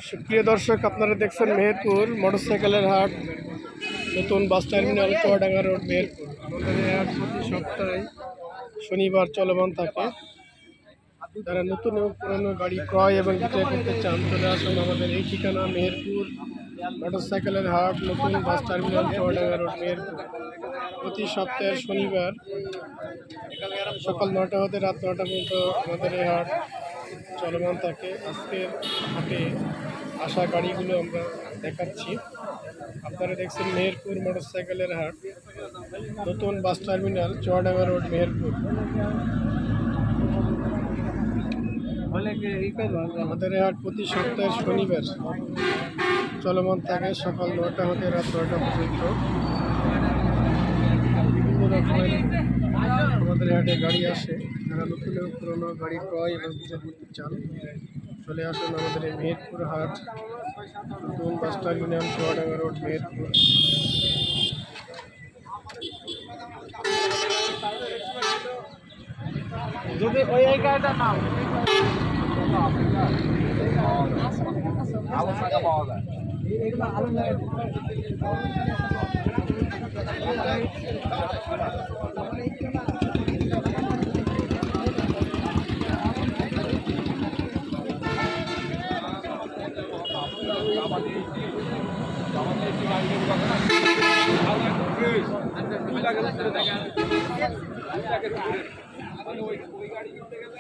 সুপ্রিয় দর্শক, আপনারা দেখছেন মেহেরপুর মোটরসাইকেলের হাট, নতুন bus terminal, Chuadanga road, Meherpur. আমাদের এই হাট প্রতি সপ্তাহে শনিবার চলমান থাকে। যারা নতুন এবং পুরনো গাড়ি ক্রয় এবং বিক্রয় করতে চান, চলে আসুন আমাদের এই ঠিকানা, মেহেরপুর মোটরসাইকেলের হাট, নতুন bus terminal, Chuadanga road, Meherpur. প্রতি সপ্তাহের শনিবার সকাল 9টা হতে রাত 9টা পর্যন্ত আমাদের এই হাট চলমান থাকে। আজকের হাটে আসা গাড়িগুলো আমরা দেখাচ্ছি। আপনারা দেখছেন মেহেরপুর মোটরসাইকেলের হাট, নতুন bus terminal, Chuadanga road, Meherpur. আমাদের এই হাট প্রতি সপ্তাহের শনিবার চলমান থাকে সকাল 9টা হতে রাত 9টা পর্যন্ত। বিভিন্ন রকমের আমাদের হাটে গাড়ি আসে। যারা নতুন এবং পুরোনো গাড়ি ক্রয় এবং বিক্রয় করতে চান, চলে আসুন আমাদের এই মেহেরপুর হাট, নতুন bus terminal, Chuadanga road, Meherpur. যদি ওই গাড়িটার নাম আলো টাকা পাওয়া যায়। ওই গাড়ি কিনতে গেলে